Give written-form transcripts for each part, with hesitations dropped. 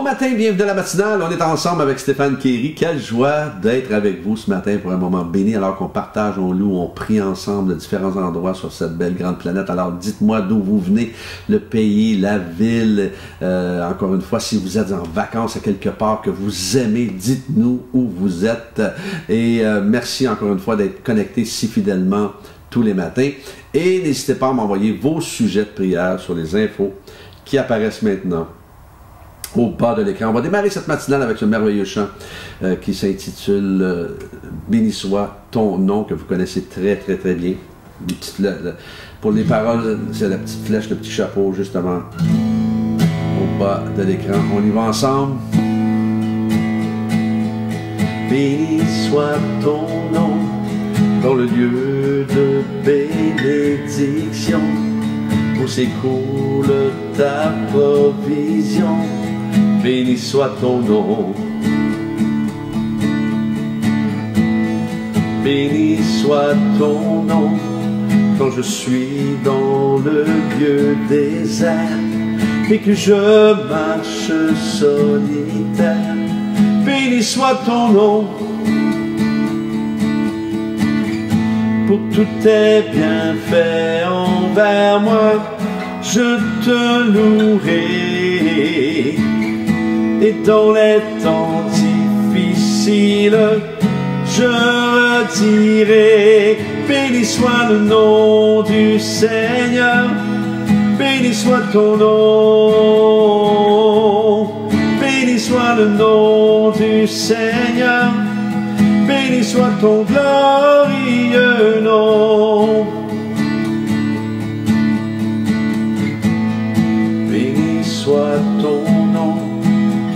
matin, bienvenue à la matinale. On est ensemble avec Stéphane Kéry. Quelle joie d'être avec vous ce matin pour un moment béni alors qu'on partage, on loue, on prie ensemble de différents endroits sur cette belle grande planète. Alors dites-moi d'où vous venez, le pays, la ville. Encore une fois, si vous êtes en vacances à quelque part que vous aimez, dites-nous où vous êtes. Et merci encore une fois d'être connectés si fidèlement tous les matins. Et n'hésitez pas à m'envoyer vos sujets de prière sur les infos qui apparaissent maintenant au bas de l'écran. On va démarrer cette matinale avec ce merveilleux chant qui s'intitule Béni soit ton nom, que vous connaissez très bien. Pour les paroles, c'est la petite flèche, le petit chapeau, justement, au bas de l'écran. On y va ensemble. Béni soit ton nom dans le lieu de bénédiction, où s'écoule ta provision. Béni soit ton nom. Béni soit ton nom quand je suis dans le lieu désert et que je marche solitaire. Béni soit ton nom pour tous tes bienfaits envers moi. Je te louerai. Et dans les temps difficiles, je redirai, béni soit le nom du Seigneur, béni soit ton nom, béni soit le nom du Seigneur, béni soit ton glorieux nom. Béni soit ton nom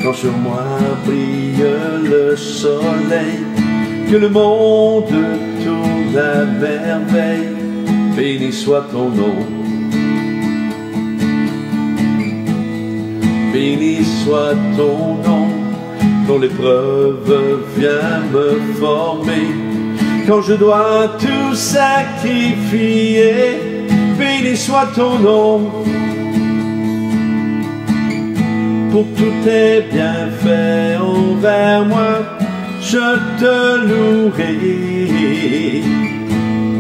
quand sur moi brille le soleil, que le monde tourne à merveille. Béni soit ton nom. Béni soit ton nom quand l'épreuve vient me former, quand je dois tout sacrifier. Béni soit ton nom pour tous tes bienfaits envers moi. Je te louerai.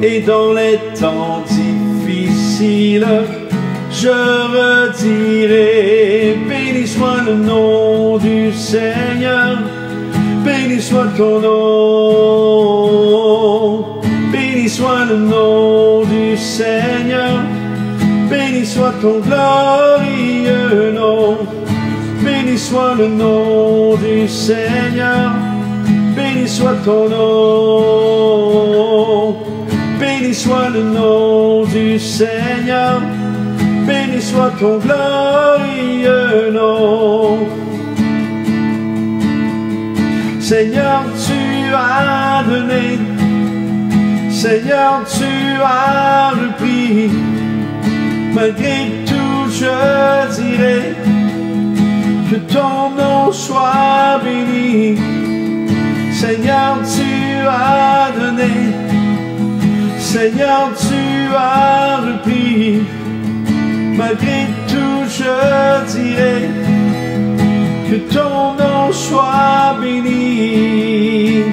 Et dans les temps difficiles, je redirai, béni soit le nom du Seigneur, béni soit ton nom, béni soit le nom du Seigneur, béni soit ton glorieux nom. Béni soit le nom du Seigneur, béni soit ton nom, béni soit le nom du Seigneur, béni soit ton glorieux nom. Seigneur, tu as donné, Seigneur, tu as repris, malgré tout je dirai que ton nom soit béni. Seigneur, tu as donné, Seigneur, tu as repris, malgré tout je dirai que ton nom soit béni.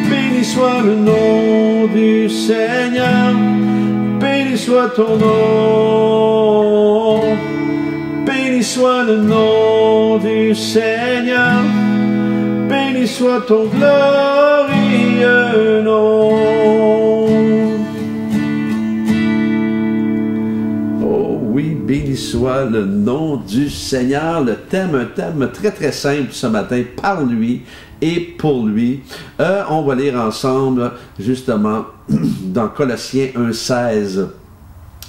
Béni soit le nom du Seigneur, béni soit ton nom, béni soit le nom du Seigneur, béni soit ton glorieux nom. Oh oui, béni soit le nom du Seigneur. Le thème, un thème très simple ce matin, par lui et pour lui. On va lire ensemble justement dans Colossiens 1,16.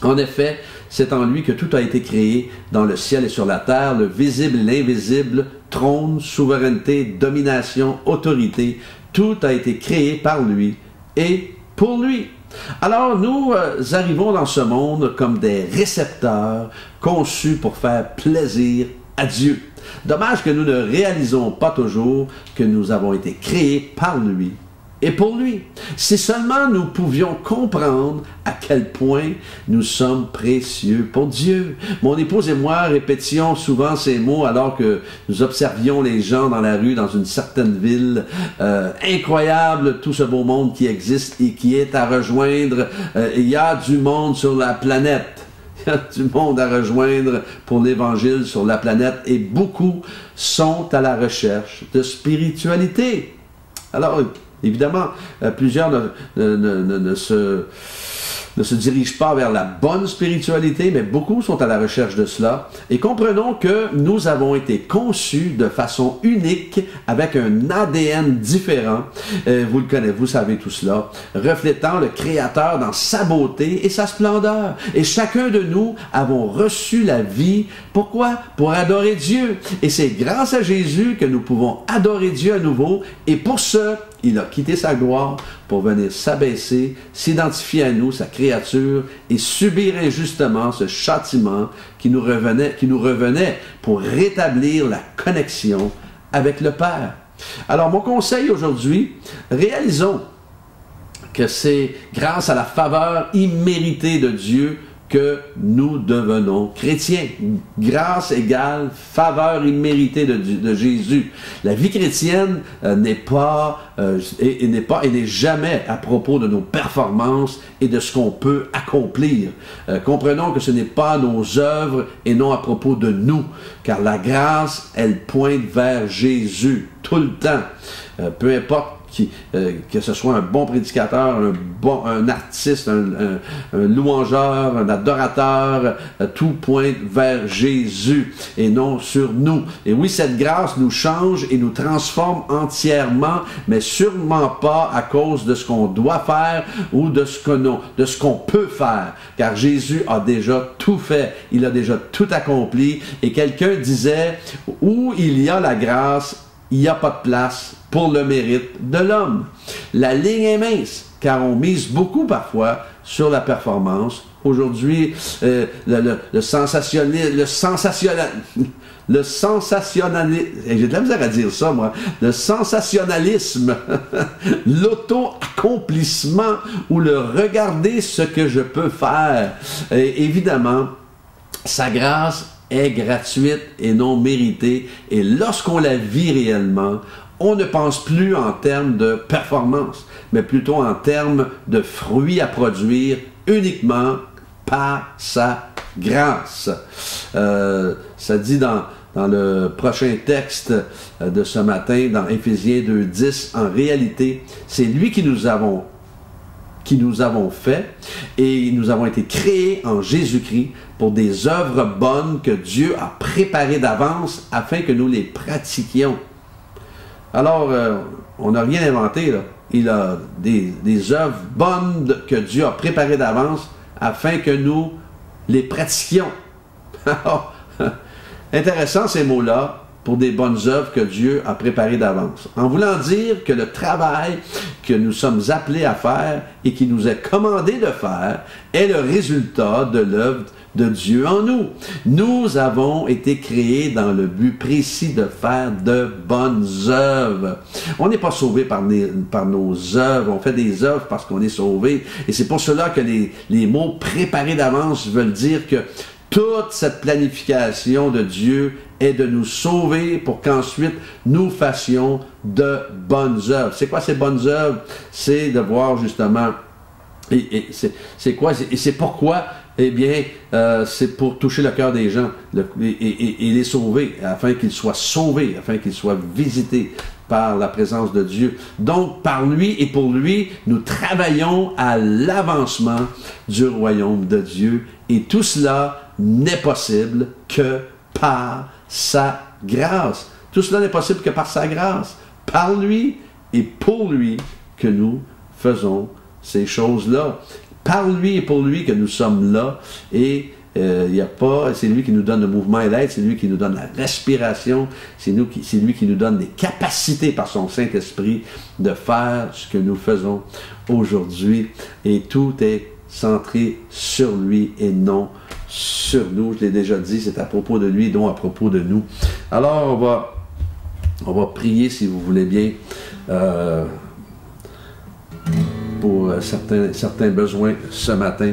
En effet, c'est en lui que tout a été créé, dans le ciel et sur la terre, le visible et l'invisible, trône, souveraineté, domination, autorité. Tout a été créé par lui et pour lui. Alors nous arrivons dans ce monde comme des récepteurs conçus pour faire plaisir à Dieu. Dommage que nous ne réalisons pas toujours que nous avons été créés par lui et pour lui. Si seulement nous pouvions comprendre à quel point nous sommes précieux pour Dieu. Mon épouse et moi répétions souvent ces mots alors que nous observions les gens dans la rue dans une certaine ville. Incroyable tout ce beau monde qui existe et qui est à rejoindre. Il y a du monde sur la planète. Il y a du monde à rejoindre pour l'Évangile sur la planète et beaucoup sont à la recherche de spiritualité. Alors, évidemment, plusieurs ne se dirigent pas vers la bonne spiritualité, mais beaucoup sont à la recherche de cela. Et comprenons que nous avons été conçus de façon unique, avec un ADN différent. Vous le connaissez, vous savez tout cela, reflétant le Créateur dans sa beauté et sa splendeur. Et chacun de nous avons reçu la vie. Pourquoi? Pour adorer Dieu. Et c'est grâce à Jésus que nous pouvons adorer Dieu à nouveau. Et pour ce, il a quitté sa gloire pour venir s'abaisser, s'identifier à nous, sa créature, et subir injustement ce châtiment qui nous revenait pour rétablir la connexion avec le Père. Alors, mon conseil aujourd'hui, réalisons que c'est grâce à la faveur imméritée de Dieu que nous devenons chrétiens. Grâce égale faveur imméritée de Jésus. La vie chrétienne n'est jamais à propos de nos performances et de ce qu'on peut accomplir. Comprenons que ce n'est pas nos œuvres et non à propos de nous, car la grâce, elle pointe vers Jésus tout le temps. Peu importe que ce soit un bon prédicateur, un artiste, un louangeur, un adorateur, tout pointe vers Jésus et non sur nous. Et oui, cette grâce nous change et nous transforme entièrement, mais sûrement pas à cause de ce qu'on doit faire ou de ce qu'on peut faire, car Jésus a déjà tout fait, il a déjà tout accompli. Et quelqu'un disait, où il y a la grâce, il n'y a pas de place pour le mérite de l'homme. La ligne est mince, car on mise beaucoup parfois sur la performance. Aujourd'hui, le sensationnalisme, j'ai de la misère à dire ça, moi, le sensationnalisme, l'auto-accomplissement ou le regarder ce que je peux faire. Et évidemment, sa grâce est gratuite et non méritée. Et lorsqu'on la vit réellement, on ne pense plus en termes de performance, mais plutôt en termes de fruits à produire uniquement par sa grâce. Ça dit dans le prochain texte de ce matin, dans Éphésiens 2:10, en réalité, c'est lui qui nous avons fait et nous avons été créés en Jésus-Christ pour des œuvres bonnes que Dieu a préparées d'avance afin que nous les pratiquions. Alors, on n'a rien inventé, là. Il a des œuvres bonnes que Dieu a préparées d'avance afin que nous les pratiquions. Alors, intéressant ces mots-là, pour des bonnes œuvres que Dieu a préparées d'avance. En voulant dire que le travail que nous sommes appelés à faire et qui nous est commandé de faire est le résultat de l'œuvre de Dieu en nous. Nous avons été créés dans le but précis de faire de bonnes œuvres. On n'est pas sauvé par nos œuvres, on fait des œuvres parce qu'on est sauvé. Et c'est pour cela que les mots préparés d'avance veulent dire que toute cette planification de Dieu est de nous sauver pour qu'ensuite nous fassions de bonnes œuvres. C'est quoi ces bonnes œuvres? C'est de voir justement, c'est quoi? Et c'est pourquoi? Eh bien, c'est pour toucher le cœur des gens et les sauver, afin qu'ils soient sauvés, afin qu'ils soient visités par la présence de Dieu. Donc, par lui et pour lui, nous travaillons à l'avancement du royaume de Dieu. Et tout cela n'est possible que par sa grâce. Tout cela n'est possible que par sa grâce. Par lui et pour lui que nous faisons ces choses-là. Par lui et pour lui que nous sommes là. Et c'est lui qui nous donne le mouvement et l'aide, c'est lui qui nous donne la respiration, c'est lui qui nous donne les capacités par son Saint-Esprit de faire ce que nous faisons aujourd'hui. Et tout est centré sur lui et non sur nous. Je l'ai déjà dit, c'est à propos de lui, non à propos de nous. Alors, on va prier, si vous voulez bien. pour certains besoins ce matin.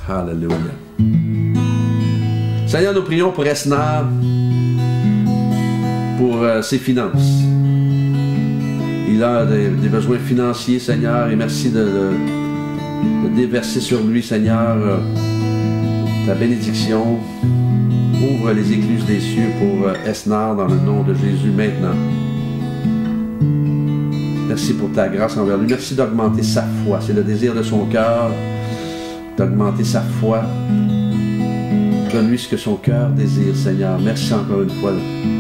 Alléluia. Seigneur, nous prions pour Esnar, pour ses finances. Il a des besoins financiers, Seigneur, et merci de déverser sur lui, Seigneur, ta bénédiction. Ouvre les écluses des cieux pour Esnar dans le nom de Jésus maintenant. Merci pour ta grâce envers lui. Merci d'augmenter sa foi. C'est le désir de son cœur, d'augmenter sa foi. Donne-lui ce que son cœur désire, Seigneur. Merci encore une fois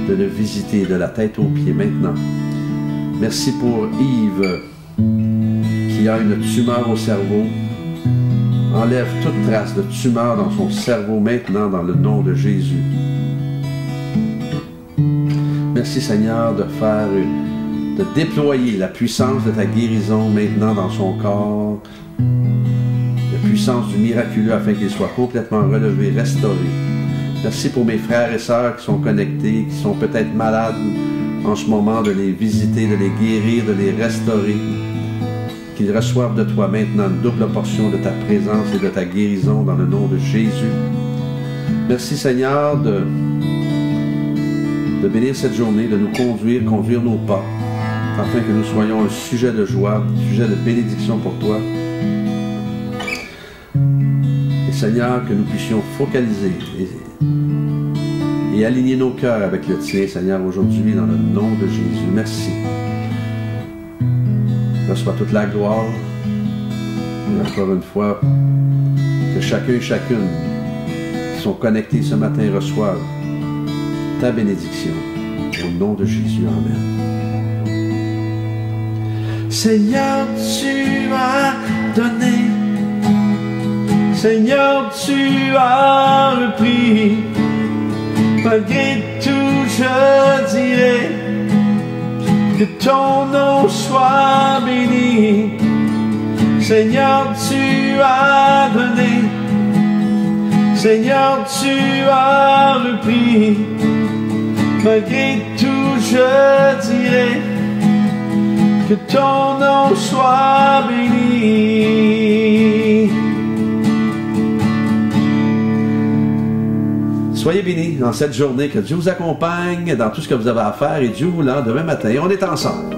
de le visiter de la tête aux pieds maintenant. Merci pour Yves qui a une tumeur au cerveau. Enlève toute trace de tumeur dans son cerveau maintenant dans le nom de Jésus. Merci Seigneur de déployer la puissance de ta guérison maintenant dans son corps. La puissance du miraculeux afin qu'il soit complètement relevé, restauré. Merci pour mes frères et sœurs qui sont connectés, qui sont peut-être malades en ce moment, de les visiter, de les guérir, de les restaurer. Qu'ils reçoivent de toi maintenant une double portion de ta présence et de ta guérison dans le nom de Jésus. Merci Seigneur de bénir cette journée, de nous conduire nos pas, afin que nous soyons un sujet de joie, un sujet de bénédiction pour toi. Et Seigneur, que nous puissions focaliser et aligner nos cœurs avec le tien, Seigneur, aujourd'hui, dans le nom de Jésus. Merci. Reçois toute la gloire. Et encore une fois, que chacun et chacune qui sont connectés ce matin reçoivent ta bénédiction. Au nom de Jésus. Amen. Seigneur, tu as donné. Seigneur, tu as repris. Malgré tout, je dirai que ton nom soit béni. Seigneur, tu as donné. Seigneur, tu as repris. Malgré tout, je dirai que ton nom soit béni. Soyez bénis dans cette journée, que Dieu vous accompagne dans tout ce que vous avez à faire et Dieu voulant, demain matin, on est ensemble.